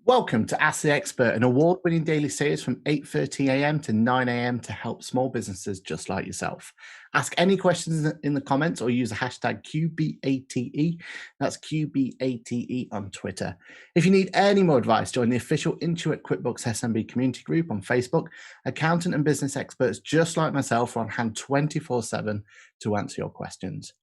Welcome to Ask the Expert, an award-winning daily series from 8:30 a.m. to 9 a.m. to help small businesses just like yourself. Ask any questions in the comments or use the hashtag QBATE. That's QBATE on Twitter. If you need any more advice, join the official Intuit QuickBooks SMB community group on Facebook. Accountant and business experts just like myself are on hand 24/7 to answer your questions.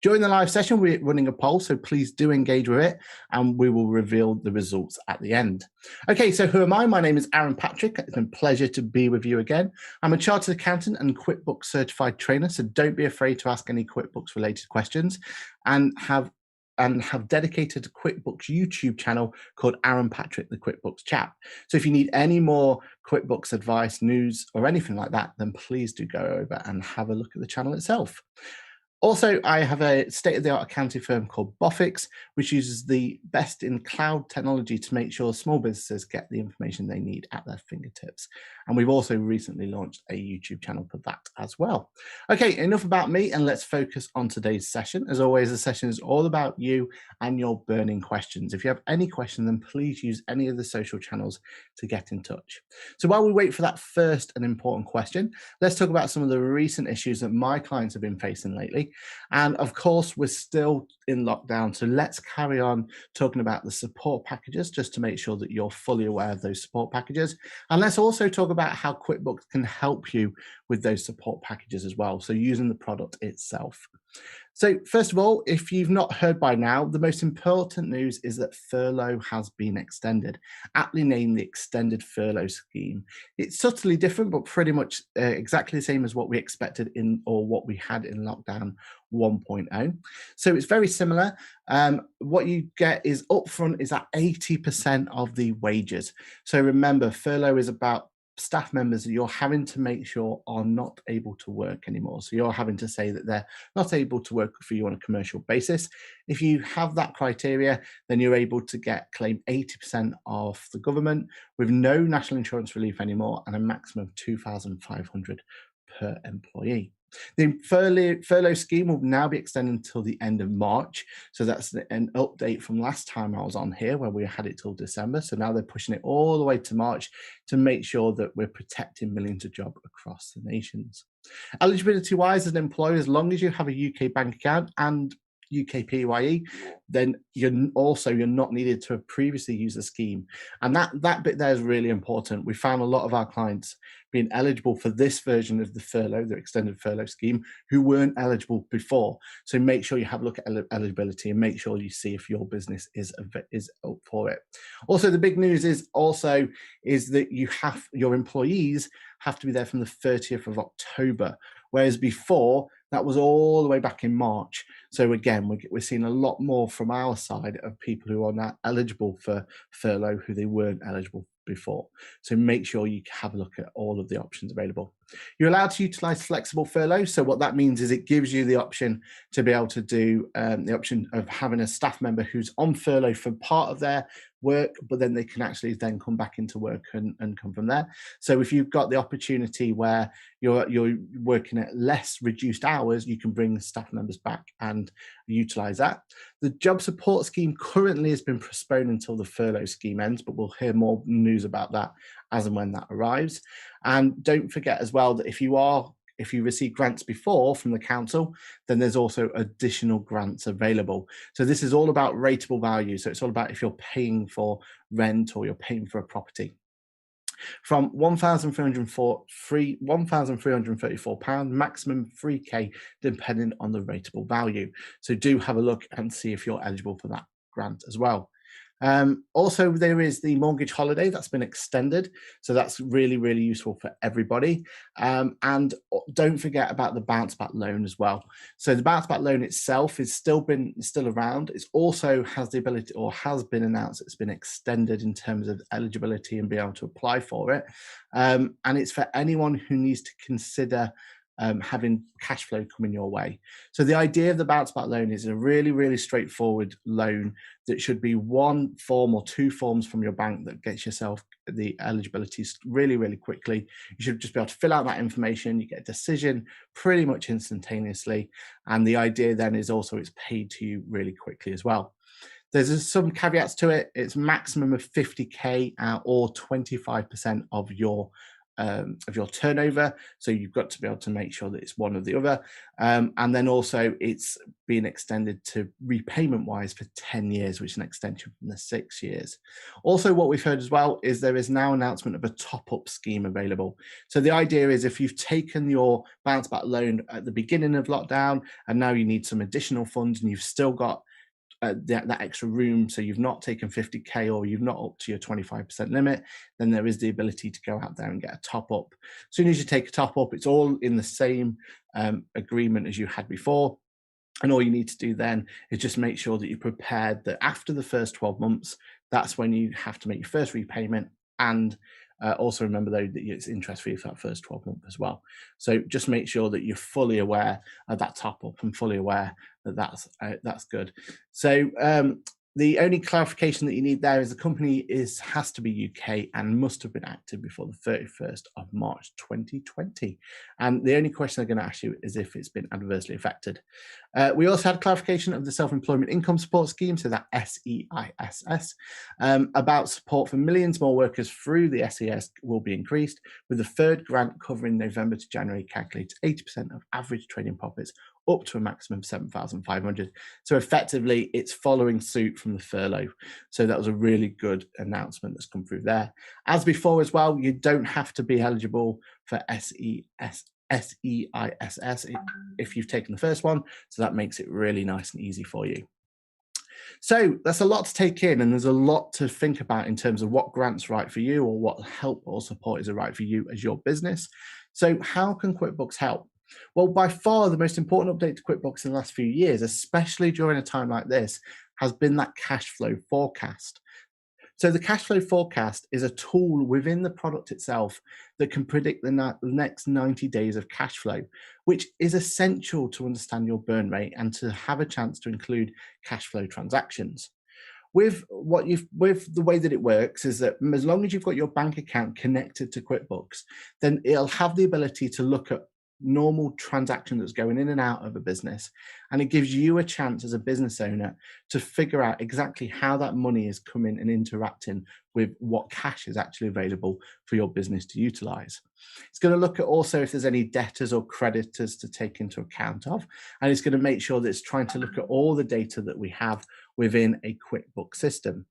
During the live session, we're running a poll, so please do engage with it, and we will reveal the results at the end. Okay, so who am I? My name is Aaron Patrick. It's been a pleasure to be with you again. I'm a chartered accountant and QuickBooks certified trainer, so don't be afraid to ask any QuickBooks related questions, and have dedicated QuickBooks YouTube channel called Aaron Patrick, the QuickBooks Chat. So if you need any more QuickBooks advice, news, or anything like that, then please do go over and have a look at the channel itself. Also, I have a state-of-the-art accounting firm called Boffix, which uses the best in cloud technology to make sure small businesses get the information they need at their fingertips. And we've also recently launched a YouTube channel for that as well. Okay, enough about me, and let's focus on today's session. As always, the session is all about you and your burning questions. If you have any questions, then please use any of the social channels to get in touch. So while we wait for that first and important question, let's talk about some of the recent issues that my clients have been facing lately. And of course, we're still in lockdown, so let's carry on talking about the support packages just to make sure that you're fully aware of those support packages. And let's also talk about how QuickBooks can help you with those support packages as well, so using the product itself. So first of all, if you've not heard by now, the most important news is that furlough has been extended, aptly named the Extended Furlough Scheme. It's subtly different, but pretty much exactly the same as what we expected or what we had in lockdown 1.0. So it's very similar. What you get is upfront is at 80% of the wages. So remember, furlough is about staff members that you're having to make sure are not able to work anymore. So you're having to say that they're not able to work for you on a commercial basis. If you have that criteria, then you're able to claim 80% of the government with no national insurance relief anymore and a maximum of $2,500 per employee. The furlough scheme will now be extended until the end of March. So that's an update from last time I was on here where we had it till December. So now they're pushing it all the way to March to make sure that we're protecting millions of jobs across the nations. Eligibility wise, as an employer, as long as you have a UK bank account and UK PAYE, then you're not needed to have previously used the scheme. And that bit there is really important. We found a lot of our clients being eligible for this version of the furlough, the extended furlough scheme, who weren't eligible before. So make sure you have a look at eligibility and make sure you see if your business is up for it. Also, the big news is that your employees have to be there from the 30th of October, whereas before that was all the way back in March. So again, we're seeing a lot more from our side of people who are now eligible for furlough who they weren't eligible before. So make sure you have a look at all of the options available. You're allowed to utilize flexible furlough. So what that means is it gives you the option to be able to do the option of having a staff member who's on furlough for part of their work, but then they can actually then come back into work and come from there. So if you've got the opportunity where you're working at less reduced hours, you can bring staff members back and utilize that. The job support scheme currently has been postponed until the furlough scheme ends, but we'll hear more news about that as and when that arrives. And don't forget as well that if you receive grants before from the council, then there's also additional grants available. So this is all about rateable value. So it's all about if you're paying for rent or you're paying for a property. From £1,334, maximum 3K, depending on the rateable value. So do have a look and see if you're eligible for that grant as well. Also, there is the mortgage holiday that's been extended. So that's really, really useful for everybody. And don't forget about the bounce back loan as well. So the bounce back loan itself is still around. It also has the ability, or has been announced, it's been extended in terms of eligibility and be able to apply for it. And it's for anyone who needs to consider having cash flow coming your way. So the idea of the bounce back loan is a really, really straightforward loan that should be one form or two forms from your bank that gets yourself the eligibility really, really quickly. You should just be able to fill out that information. You get a decision pretty much instantaneously. And the idea then is also it's paid to you really quickly as well. There's some caveats to it. It's maximum of 50K or 25% of your turnover. So you've got to be able to make sure that it's one or the other. And then also it's been extended to repayment wise for 10 years, which is an extension from the 6 years. Also, what we've heard as well is there is now announcement of a top-up scheme available. So the idea is if you've taken your bounce back loan at the beginning of lockdown and now you need some additional funds and you've still got that extra room, so you've not taken 50K or you've not up to your 25% limit, then there is the ability to go out there and get a top up. As soon as you take a top up, it's all in the same agreement as you had before. And all you need to do then is just make sure that you're prepared that after the first 12 months, that's when you have to make your first repayment. And also remember, though, that it's interest free for that first 12 months as well. So just make sure that you're fully aware of that top up and fully aware that that's good. So the only clarification that you need there is the company has to be UK and must have been active before the 31st of March 2020. And the only question they're going to ask you is if it's been adversely affected. We also had clarification of the Self-Employment Income Support Scheme, so that SEISS, about support for millions more workers through the SES will be increased, with the third grant covering November to January calculated 80% of average trading profits up to a maximum of 7,500. So effectively, it's following suit from the furlough. So that was a really good announcement that's come through there. As before as well, you don't have to be eligible for SEISS if you've taken the first one. So that makes it really nice and easy for you. So that's a lot to take in, and there's a lot to think about in terms of what grant's right for you or what help or support is right for you as your business. So how can QuickBooks help? Well, by far the most important update to QuickBooks in the last few years, especially during a time like this, has been that cash flow forecast. So the cash flow forecast is a tool within the product itself that can predict the next 90 days of cash flow, which is essential to understand your burn rate and to have a chance to include cash flow transactions. With the way that it works is that as long as you've got your bank account connected to QuickBooks, then it'll have the ability to look at normal transaction that's going in and out of a business, and it gives you a chance as a business owner to figure out exactly how that money is coming and interacting with what cash is actually available for your business to utilize. It's going to look at also if there's any debtors or creditors to take into account of, and it's going to make sure that it's trying to look at all the data that we have within a QuickBooks system.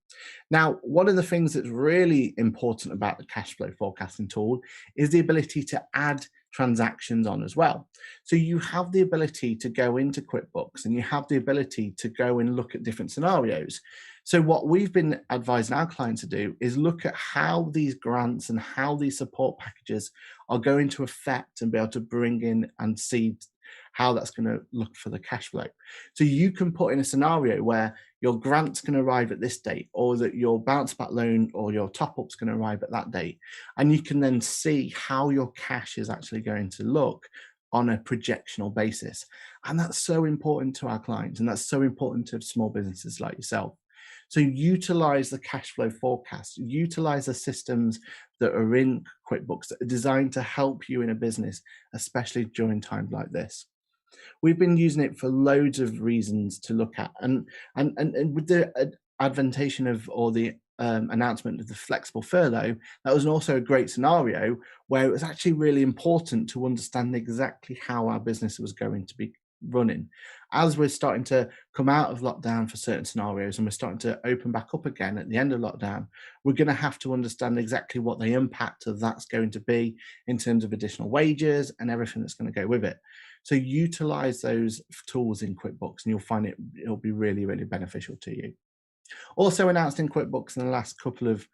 Now, one of the things that's really important about the cash flow forecasting tool is the ability to add transactions on as well. So you have the ability to go into QuickBooks and you have the ability to go and look at different scenarios. So what we've been advising our clients to do is look at how these grants and how these support packages are going to affect and be able to bring in and see how that's going to look for the cash flow. So you can put in a scenario where your grant's going to arrive at this date, or that your bounce back loan or your top up's going to arrive at that date. And you can then see how your cash is actually going to look on a projectional basis. And that's so important to our clients, and that's so important to small businesses like yourself. So utilize the cash flow forecast, utilize the systems that are in QuickBooks that are designed to help you in a business, especially during times like this. We've been using it for loads of reasons to look at, and with the adventation of, or the announcement of the flexible furlough, that was also a great scenario where it was actually really important to understand exactly how our business was going to be running. As we're starting to come out of lockdown for certain scenarios and we're starting to open back up again at the end of lockdown, we're going to have to understand exactly what the impact of that's going to be in terms of additional wages and everything that's going to go with it. So utilize those tools in QuickBooks and you'll find it'll be really, really beneficial to you. Also announced in QuickBooks in the last couple of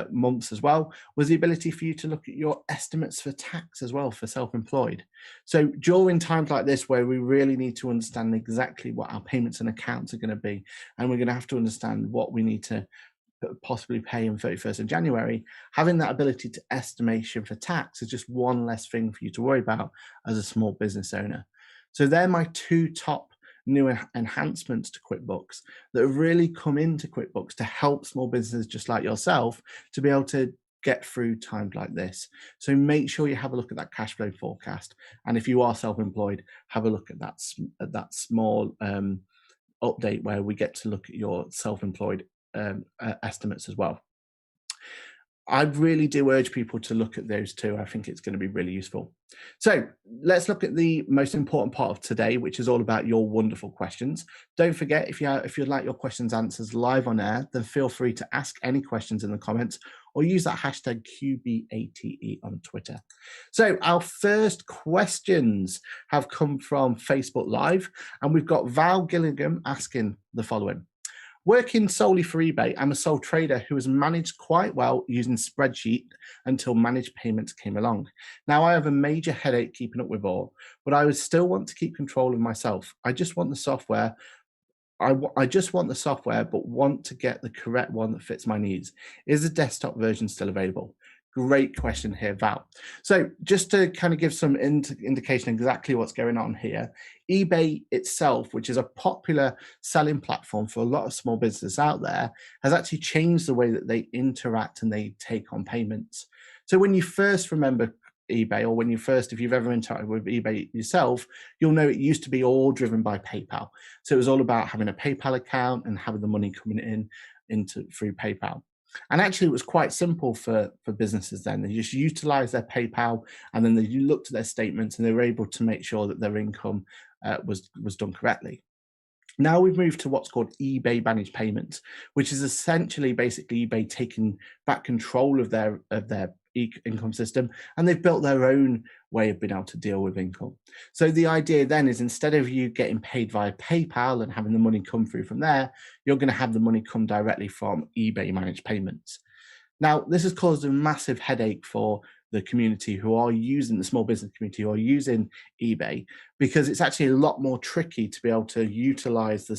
months as well was the ability for you to look at your estimates for tax as well for self-employed. So during times like this where we really need to understand exactly what our payments and accounts are going to be, and we're going to have to understand what we need to possibly pay on 31st of January, having that ability to estimation for tax is just one less thing for you to worry about as a small business owner. So they're my two top new enhancements to QuickBooks that have really come into QuickBooks to help small businesses just like yourself to be able to get through times like this. So make sure you have a look at that cash flow forecast. And if you are self-employed, have a look at that small update where we get to look at your self-employed estimates as well. I really do urge people to look at those too. I think it's going to be really useful. So let's look at the most important part of today, which is all about your wonderful questions. Don't forget, if you'd like your questions answers live on air, then feel free to ask any questions in the comments or use that hashtag QBATE on Twitter. So our first questions have come from Facebook Live, and we've got Val Gillingham asking the following. Working solely for eBay, I'm a sole trader who has managed quite well using spreadsheet until managed payments came along. Now I have a major headache keeping up with all, but I would still want to keep control of myself. I just want the software. I just want the software, but want to get the correct one that fits my needs. Is the desktop version still available? Great question here, Val. So just to kind of give some indication exactly what's going on here, eBay itself, which is a popular selling platform for a lot of small businesses out there, has actually changed the way that they interact and they take on payments. So when you first remember eBay, or if you've ever interacted with eBay yourself, you'll know it used to be all driven by PayPal. So it was all about having a PayPal account and having the money coming through PayPal. And actually, it was quite simple for businesses then. They just utilized their PayPal, and then they looked at their statements, and they were able to make sure that their income was done correctly. Now we've moved to what's called eBay managed payments, which is essentially basically eBay taking back control of their income system, and they've built their own way of being able to deal with income. So the idea then is, instead of you getting paid via PayPal and having the money come through from there, you're going to have the money come directly from eBay managed payments. Now, this has caused a massive headache for the community who are using, the small business community who are using eBay, because it's actually a lot more tricky to be able to utilize the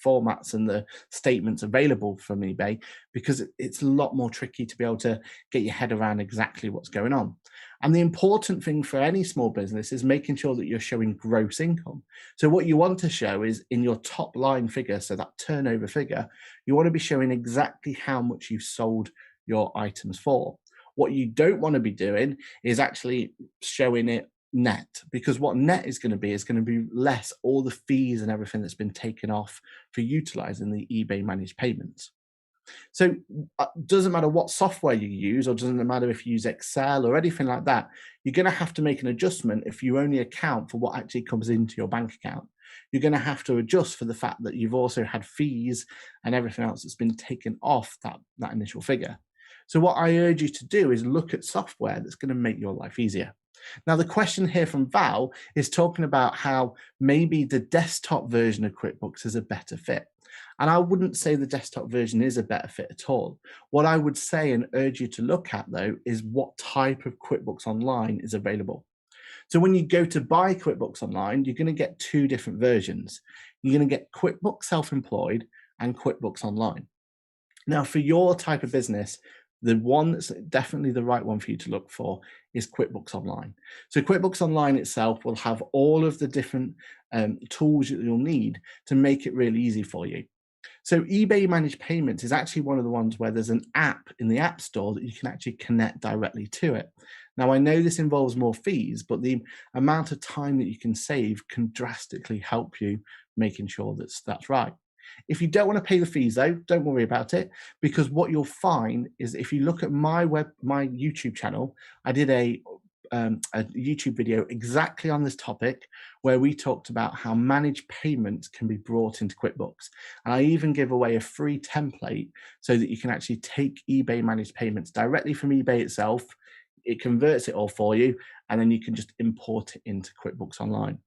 formats and the statements available from eBay, because it's a lot more tricky to be able to get your head around exactly what's going on. And the important thing for any small business is making sure that you're showing gross income. So what you want to show is in your top line figure, so that turnover figure, you want to be showing exactly how much you sold your items for. What you don't want to be doing is actually showing it net, because what net is going to be less all the fees and everything that's been taken off for utilizing the eBay managed payments. So doesn't matter what software you use, or doesn't matter if you use Excel or anything like that, you're going to have to make an adjustment if you only account for what actually comes into your bank account. You're going to have to adjust for the fact that you've also had fees and everything else that's been taken off that initial figure. So what I urge you to do is look at software that's going to make your life easier. Now, the question here from Val is talking about how maybe the desktop version of QuickBooks is a better fit. And I wouldn't say the desktop version is a better fit at all. What I would say and urge you to look at, though, is what type of QuickBooks Online is available. So when you go to buy QuickBooks Online, you're going to get two different versions. You're going to get QuickBooks Self-Employed and QuickBooks Online. Now, for your type of business, the one that's definitely the right one for you to look for is QuickBooks Online. So QuickBooks Online itself will have all of the different tools that you'll need to make it really easy for you. So eBay Managed Payments is actually one of the ones where there's an app in the App Store that you can actually connect directly to it. Now, I know this involves more fees, but the amount of time that you can save can drastically help you making sure that's right. If you don't want to pay the fees, though, don't worry about it, because what you'll find is, if you look at my YouTube channel, I did a YouTube video exactly on this topic, where we talked about how managed payments can be brought into QuickBooks. And I even give away a free template so that you can actually take eBay managed payments directly from eBay itself. It converts it all for you, and then you can just import it into QuickBooks Online.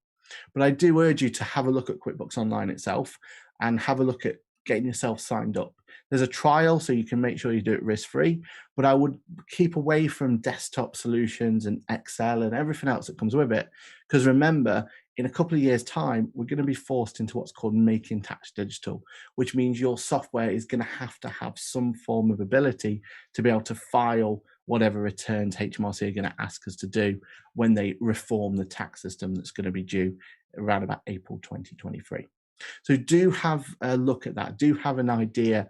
But I do urge you to have a look at QuickBooks Online itself and have a look at getting yourself signed up. There's a trial, so you can make sure you do it risk-free, but I would keep away from desktop solutions and Excel and everything else that comes with it, because remember, in a couple of years' time, we're going to be forced into what's called making tax digital, which means your software is going to have some form of ability to be able to file whatever returns HMRC are going to ask us to do when they reform the tax system that's going to be due around about April 2023. So do have a look at that. Do have an idea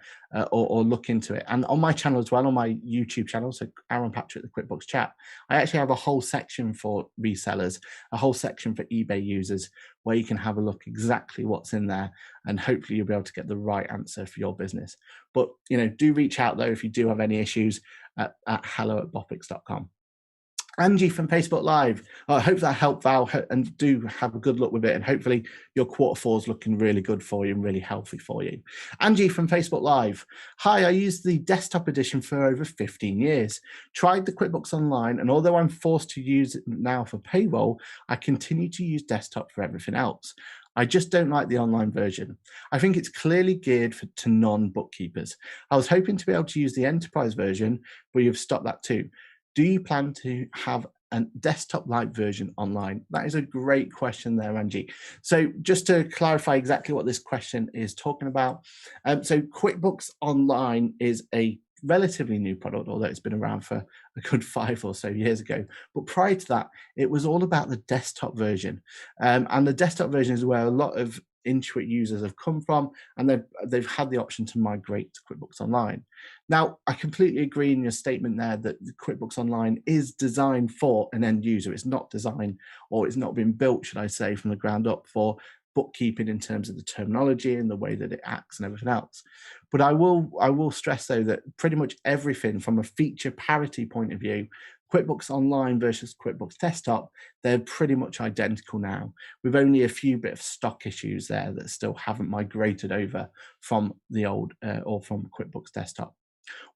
or look into it. And on my channel as well, on my YouTube channel, so Aaron Patrick, the QuickBooks Chat, I actually have a whole section for resellers, a whole section for eBay users, where you can have a look exactly what's in there, and hopefully you'll be able to get the right answer for your business. But do reach out though if you do have any issues at hello@bopics.com. Angie from Facebook Live. I hope that helped, Val, and do have a good look with it. And hopefully your Q4 is looking really good for you and really healthy for you. Angie from Facebook Live. Hi, I used the desktop edition for over 15 years. Tried the QuickBooks Online, and although I'm forced to use it now for payroll, I continue to use desktop for everything else. I just don't like the online version. I think it's clearly geared to non-bookkeepers. I was hoping to be able to use the enterprise version, but you've stopped that too. Do you plan to have a desktop-like version online? That is a great question there, Angie. So just to clarify exactly what this question is talking about. So QuickBooks Online is a relatively new product, although it's been around for a good 5 or so years ago. But prior to that, it was all about the desktop version. And the desktop version is where a lot of Intuit users have come from, and they've had the option to migrate to QuickBooks Online. Now, I completely agree in your statement there that the QuickBooks Online is designed for an end user. It's not designed, or it's not been built, should I say, from the ground up for bookkeeping in terms of the terminology and the way that it acts and everything else. But I will stress though that pretty much everything from a feature parity point of view, QuickBooks Online versus QuickBooks Desktop, they're pretty much identical now, with only a few bit of stock issues there that still haven't migrated over from the old or from QuickBooks Desktop.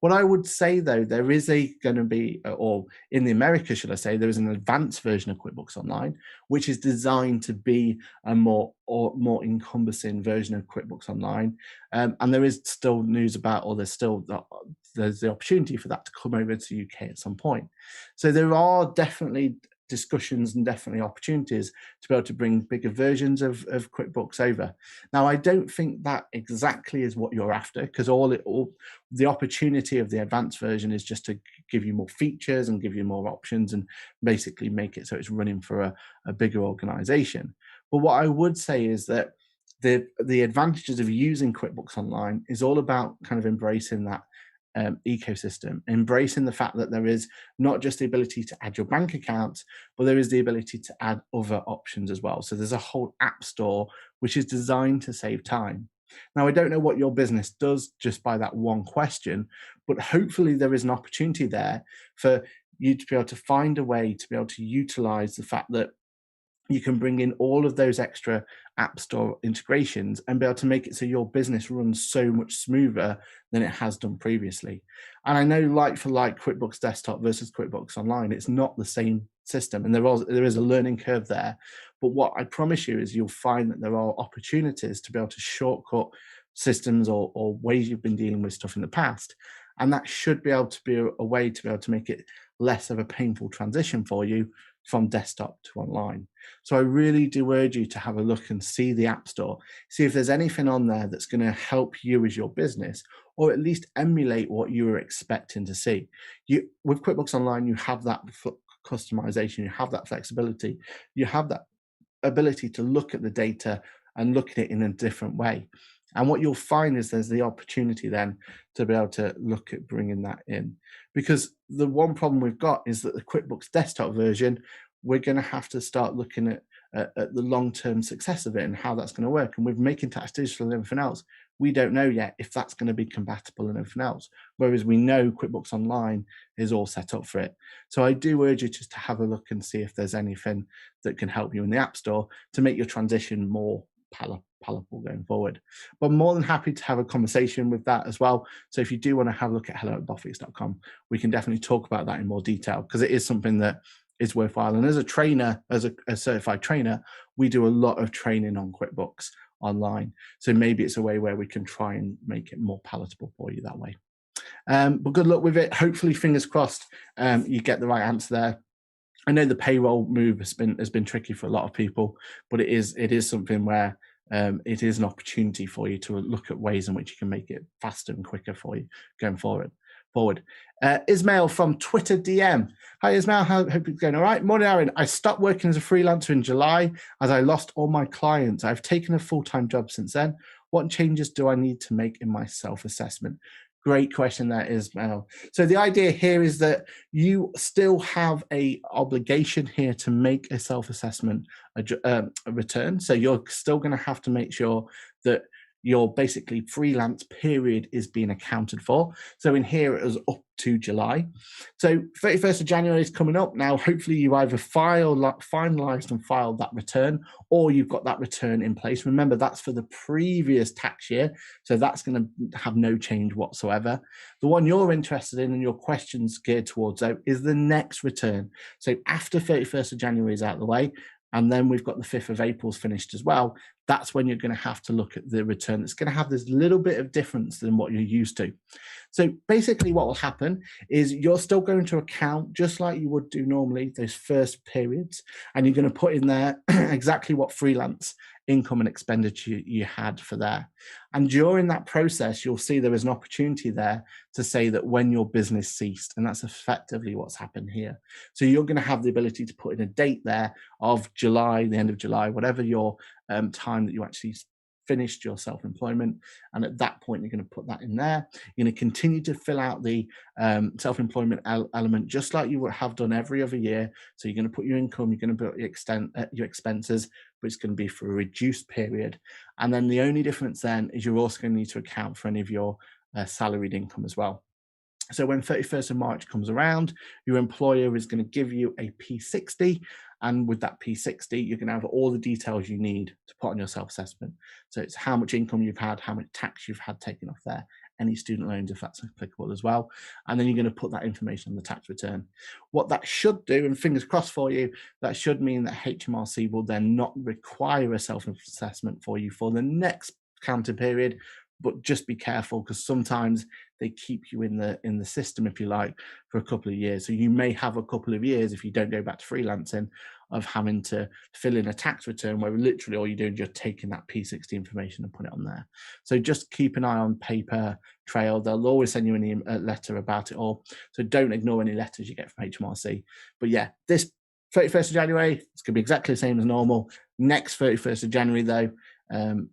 What I would say though, there is going to be, or in the Americas, should I say, there is an advanced version of QuickBooks Online, which is designed to be a more encompassing version of QuickBooks Online. And there is still news about, or there's the opportunity for that to come over to the UK at some point. So there are definitely discussions and definitely opportunities to be able to bring bigger versions of QuickBooks over. Now, I don't think that exactly is what you're after, because all the opportunity of the advanced version is just to give you more features and give you more options and basically make it so it's running for a bigger organization. But what I would say is that the advantages of using QuickBooks Online is all about kind of embracing that ecosystem, embracing the fact that there is not just the ability to add your bank account, but there is the ability to add other options as well. So there's a whole app store which is designed to save time. Now, I don't know what your business does just by that one question, but hopefully there is an opportunity there for you to be able to find a way to be able to utilize the fact that you can bring in all of those extra app store integrations and be able to make it so your business runs so much smoother than it has done previously. And I know, like for like, QuickBooks Desktop versus QuickBooks Online, it's not the same system, and there is a learning curve there. But what I promise you is you'll find that there are opportunities to be able to shortcut systems or ways you've been dealing with stuff in the past. And that should be able to be a way to be able to make it less of a painful transition for you from desktop to online. So I really do urge you to have a look and see the App Store, see if there's anything on there that's going to help you as your business, or at least emulate what you were expecting to see. With QuickBooks Online, you have that customization, you have that flexibility, you have that ability to look at the data and look at it in a different way. And what you'll find is there's the opportunity then to be able to look at bringing that in. Because the one problem we've got is that the QuickBooks Desktop version, we're going to have to start looking at the long-term success of it and how that's going to work. And with Making Tax Digital and everything else, we don't know yet if that's going to be compatible and everything else. Whereas we know QuickBooks Online is all set up for it. So I do urge you just to have a look and see if there's anything that can help you in the App Store to make your transition more palatable going forward. But I'm more than happy to have a conversation with that as well. So if you do want to have a look at hello@bofics.com, we can definitely talk about that in more detail, because it is something that is worthwhile. And as a trainer, as a certified trainer, we do a lot of training on QuickBooks Online. So maybe it's a way where we can try and make it more palatable for you that way. But good luck with it. Hopefully, fingers crossed, you get the right answer there. I know the payroll move has been tricky for a lot of people, but it is something where it is an opportunity for you to look at ways in which you can make it faster and quicker for you going forward. forward. Ismail from Twitter DM. Hi Ismail, hope it's going all right. Morning Aaron, I stopped working as a freelancer in July as I lost all my clients. I've taken a full-time job since then. What changes do I need to make in my self-assessment? Great question there, Ismail. So the idea here is that you still have a obligation here to make a self-assessment return. So you're still going to have to make sure that your basically freelance period is being accounted for. So in here, it was up to July. So 31st of January is coming up. Now, hopefully you either finalized and filed that return, or you've got that return in place. Remember, that's for the previous tax year. So that's going to have no change whatsoever. The one you're interested in and your questions geared towards, though, is the next return. So after 31st of January is out of the way, and then we've got the 5th of April's finished as well, that's when you're going to have to look at the return. It's going to have this little bit of difference than what you're used to. So basically what will happen is you're still going to account just like you would do normally, those first periods, and you're going to put in there exactly what freelance income and expenditure you had for there. And during that process, you'll see there is an opportunity there to say that when your business ceased, and that's effectively what's happened here. So you're going to have the ability to put in a date there of July, the end of July, whatever your time that you actually finished your self-employment, and at that point you're going to put that in there. You're going to continue to fill out the self-employment element just like you would have done every other year. So you're going to put your income, you're going to put your expenses, but it's going to be for a reduced period. And then the only difference then is you're also going to need to account for any of your salaried income as well. So when 31st of March comes around, your employer is going to give you a P60. And with that P60, you're going to have all the details you need to put on your self-assessment. So it's how much income you've had, how much tax you've had taken off there, any student loans if that's applicable as well. And then you're going to put that information on the tax return. What that should do, and fingers crossed for you, that should mean that HMRC will then not require a self-assessment for you for the next counter period. But just be careful, because sometimes they keep you in the system, if you like, for a couple of years. So you may have a couple of years, if you don't go back to freelancing, of having to fill in a tax return where literally all you're doing is you're taking that P60 information and put it on there. So just keep an eye on paper trail. They'll always send you a letter about it all. So don't ignore any letters you get from HMRC. But yeah, this 31st of January, it's going to be exactly the same as normal. Next 31st of January, though,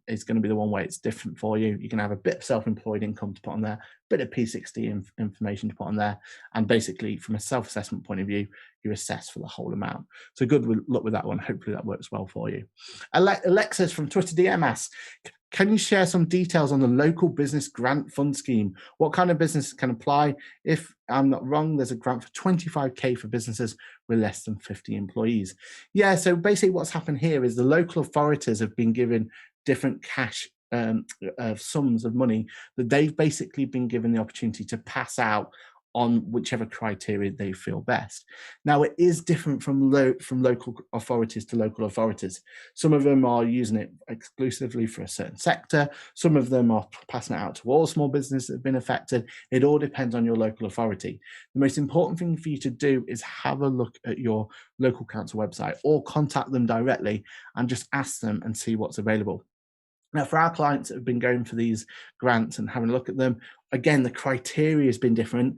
is going to be the one way it's different for you. You can have a bit of self-employed income to put on there, a bit of P60 information to put on there, and basically from a self-assessment point of view, you assess for the whole amount. So good luck with that one. Hopefully that works well for you. Alexis from Twitter DM asks, can you share some details on the local business grant fund scheme? What kind of business can apply? If I'm not wrong, there's a grant for 25k for businesses with less than 50 employees. Yeah, so basically what's happened here is the local authorities have been given different cash sums of money that they've basically been given the opportunity to pass out on whichever criteria they feel best. Now, it is different from local authorities to local authorities. Some of them are using it exclusively for a certain sector. Some of them are passing it out to all small businesses that have been affected. It all depends on your local authority. The most important thing for you to do is have a look at your local council website or contact them directly and just ask them and see what's available. Now, for our clients that have been going for these grants and having a look at them, again, the criteria has been different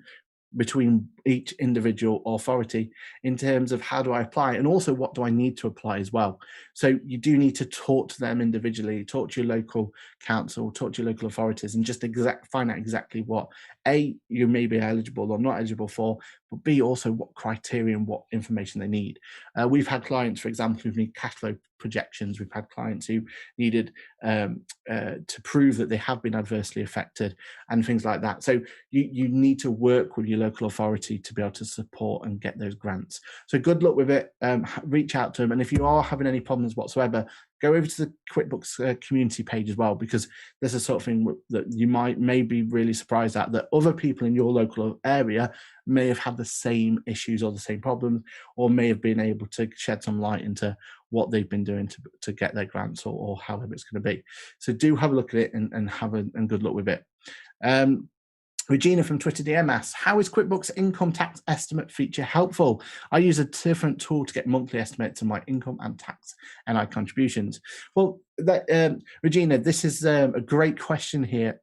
between each individual authority in terms of how do I apply, and also what do I need to apply as well. So you do need to talk to them individually, talk to your local council, talk to your local authorities, and just find out exactly what A, you may be eligible or not eligible for, but B, also what criteria and what information they need. We've had clients, for example, who've needed cash flow projections. We've had clients who needed to prove that they have been adversely affected and things like that. So you need to work with your local authority to be able to support and get those grants. So good luck with it. Reach out to them. And if you are having any problems whatsoever, go over to the QuickBooks community page as well, because there's a sort of thing that you may be really surprised at, that other people in your local area may have had the same issues or the same problems, or may have been able to shed some light into what they've been doing to get their grants, or however it's going to be. So do have a look at it and good luck with it. Regina from Twitter DM asks, how is QuickBooks income tax estimate feature helpful? I use a different tool to get monthly estimates of my income and tax and NI contributions. Well, Regina, this is a great question here.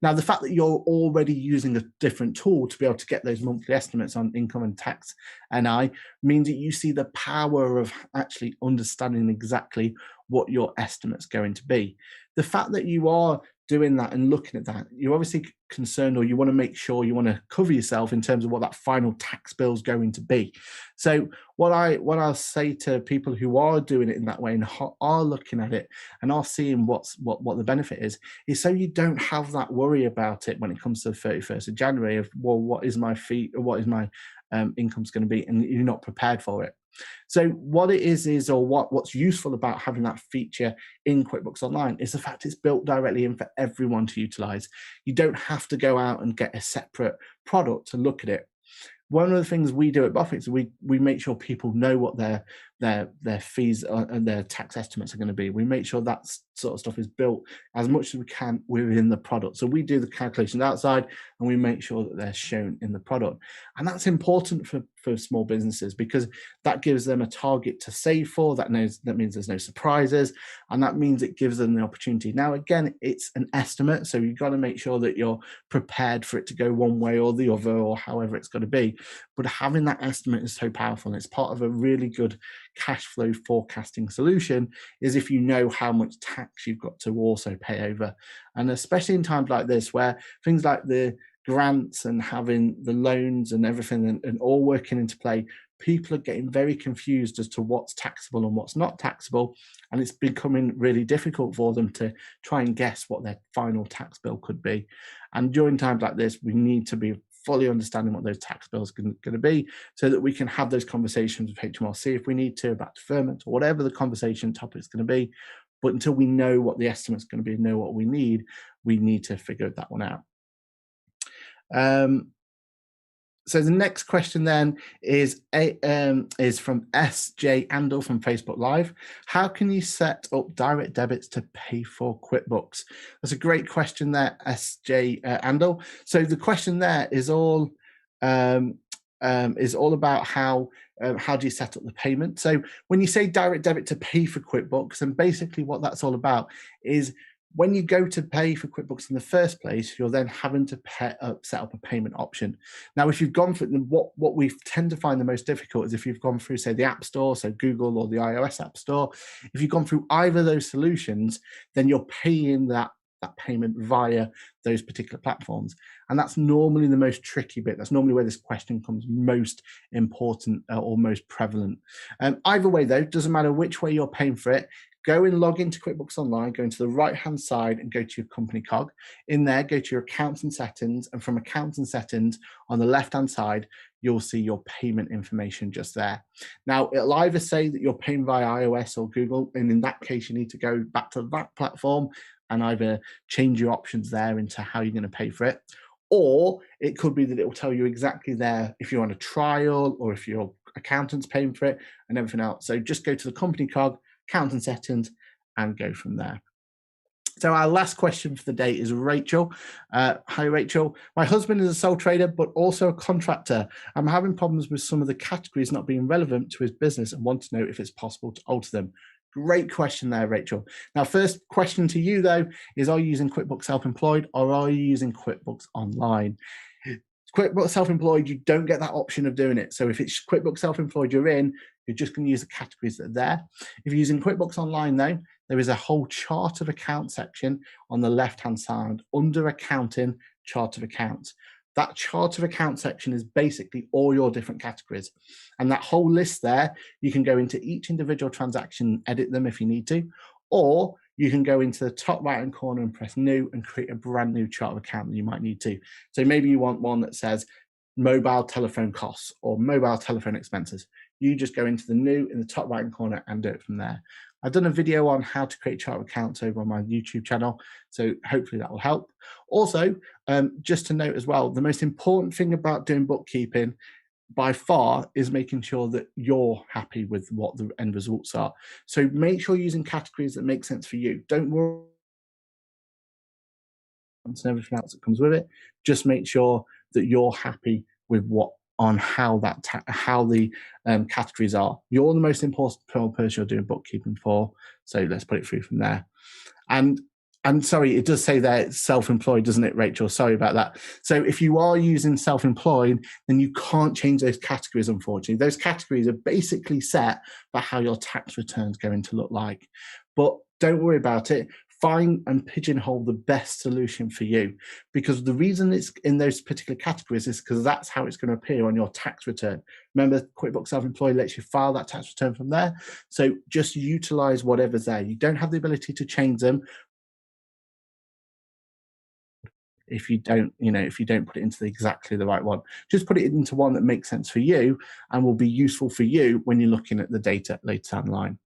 Now, the fact that you're already using a different tool to be able to get those monthly estimates on income and tax NI means that you see the power of actually understanding exactly what your estimate's going to be. The fact that you are doing that and looking at that, you're obviously concerned, or you want to make sure, you want to cover yourself in terms of what that final tax bill is going to be. So what I'll say to people who are doing it in that way and are looking at it and are seeing what the benefit is so you don't have that worry about it when it comes to the 31st of January of, well, what is my fee, or what is my income's going to be, and you're not prepared for it. So what it is, or what's useful about having that feature in QuickBooks Online is the fact it's built directly in for everyone to utilize. You don't have to go out and get a separate product to look at it. One of the things we do at Buffett is we make sure people know what their fees and their tax estimates are going to be. We make sure that sort of stuff is built as much as we can within the product. So we do the calculations outside and we make sure that they're shown in the product. And that's important for small businesses because that gives them a target to save for. That means there's no surprises, and that means it gives them the opportunity. Now, again, it's an estimate, so you've got to make sure that you're prepared for it to go one way or the other, or however it's going to be. But having that estimate is so powerful, and it's part of a really good cash flow forecasting solution is if you know how much tax you've got to also pay over. And especially in times like this, where things like the grants and having the loans and everything and all working into play, people are getting very confused as to what's taxable and what's not taxable, and it's becoming really difficult for them to try and guess what their final tax bill could be. And during times like this, we need to be fully understanding what those tax bills are going to be, so that we can have those conversations with HMRC if we need to, about deferment or whatever the conversation topic is going to be. But until we know what the estimate's going to be and know what we need to figure that one out. So the next question then is from S.J. Andel from Facebook Live. How can you set up direct debits to pay for QuickBooks? That's a great question there, S.J. Andel. So the question there is all about how do you set up the payment. So when you say direct debit to pay for QuickBooks, and basically what that's all about is when you go to pay for QuickBooks in the first place, you're then having to set up a payment option. Now, if you've gone through what we tend to find the most difficult is if you've gone through, say, the App Store, so Google or the iOS App Store. If you've gone through either of those solutions, then you're paying that payment via those particular platforms. And that's normally the most tricky bit. That's normally where this question comes most important or most prevalent. Either way, though, doesn't matter which way you're paying for it. Go and log into QuickBooks Online, go into the right-hand side and go to your company cog. In there, go to your accounts and settings, and from accounts and settings on the left-hand side, you'll see your payment information just there. Now, it'll either say that you're paying via iOS or Google, and in that case, you need to go back to that platform and either change your options there into how you're going to pay for it, or it could be that it will tell you exactly there if you're on a trial or if your accountant's paying for it and everything else. So just go to the company cog, account and settings, and go from there. So our last question for the day is Rachel. Hi, Rachel. My husband is a sole trader, but also a contractor. I'm having problems with some of the categories not being relevant to his business and want to know if it's possible to alter them. Great question there, Rachel. Now, first question to you, though, is are you using QuickBooks Self-Employed or are you using QuickBooks Online? QuickBooks Self-Employed, you don't get that option of doing it. So if it's QuickBooks Self-Employed you're in, you're just going to use the categories that are there. If you're using QuickBooks Online, though, there is a whole chart of accounts section on the left-hand side under Accounting, Chart of Accounts. That chart of account section is basically all your different categories. And that whole list there, you can go into each individual transaction, edit them if you need to, or you can go into the top right-hand corner and press new and create a brand new chart of account that you might need to. So maybe you want one that says mobile telephone costs or mobile telephone expenses. You just go into the new in the top right-hand corner and do it from there. I've done a video on how to create chart of accounts over on my YouTube channel, so hopefully that will help. Also, just to note as well, the most important thing about doing bookkeeping by far is making sure that you're happy with what the end results are. So make sure you're using categories that make sense for you. Don't worry and everything else that comes with it. Just make sure that you're happy with how the categories are. You're the most important person you're doing bookkeeping for, so let's put it through from there. And sorry, it does say there self-employed, doesn't it, Rachel? Sorry about that. So if you are using self-employed, then you can't change those categories, unfortunately. Those categories are basically set by how your tax return is going to look like. But don't worry about it. Find and pigeonhole the best solution for you, because the reason it's in those particular categories is because that's how it's going to appear on your tax return. Remember, QuickBooks Self-Employed lets you file that tax return from there. So just utilize whatever's there. You don't have the ability to change them if you don't put it into exactly the right one. Just put it into one that makes sense for you and will be useful for you when you're looking at the data later down the line.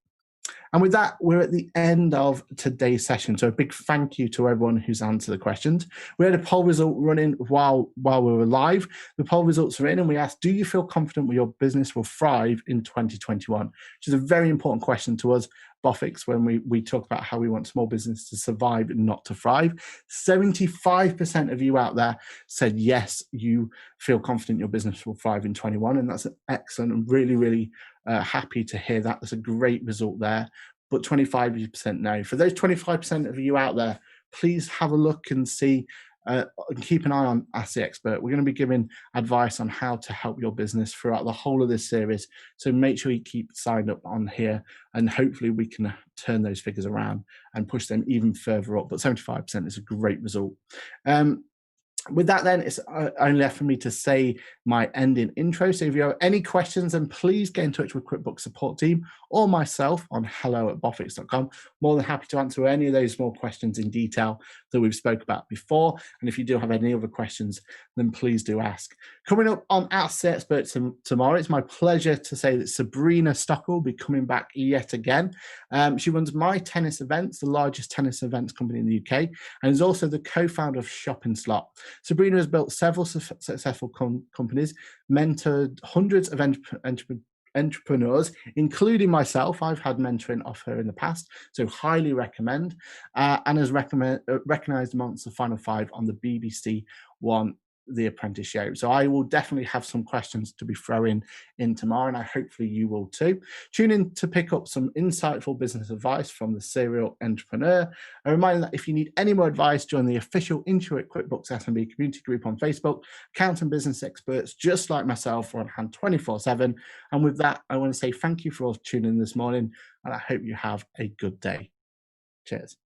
And with that, we're at the end of today's session. So a big thank you to everyone who's answered the questions. We had a poll result running while we were live. The poll results are in, and we asked, do you feel confident your business will thrive in 2021? Which is a very important question to us, Bofix, when we talk about how we want small business to survive and not to thrive. 75% of you out there said, yes, you feel confident your business will thrive in 21. And that's excellent. I'm really, really happy to hear that. That's a great result there. But 25% no. For those 25% of you out there, please have a look and see and keep an eye on Ask the Expert. We're going to be giving advice on how to help your business throughout the whole of this series. So make sure you keep signed up on here, and hopefully we can turn those figures around and push them even further up. But 75% is a great result. With that, then, it's only left for me to say my ending intro. So if you have any questions, then please get in touch with QuickBooks support team or myself on hello@bofix.com. More than happy to answer any of those small questions in detail that we've spoke about before. And if you do have any other questions, then please do ask. Coming up on Ask the Expert tomorrow, it's my pleasure to say that Sabrina Stockel will be coming back yet again. She runs My Tennis Events, the largest tennis events company in the UK, and is also the co-founder of Shop and Slot. Sabrina has built several successful companies, mentored hundreds of entrepreneurs, including myself. I've had mentoring off her in the past, so highly recommend, and has recognized amongst the final 5 on the BBC One The Apprentice show. So I will definitely have some questions to be throwing in tomorrow, and hopefully you will too. Tune in to pick up some insightful business advice from the serial entrepreneur. A reminder that if you need any more advice, join the official Intuit QuickBooks SMB community group on Facebook. Accountant business experts just like myself are on hand 24/7. And with that, I want to say thank you for all tuning in this morning, and I hope you have a good day. Cheers.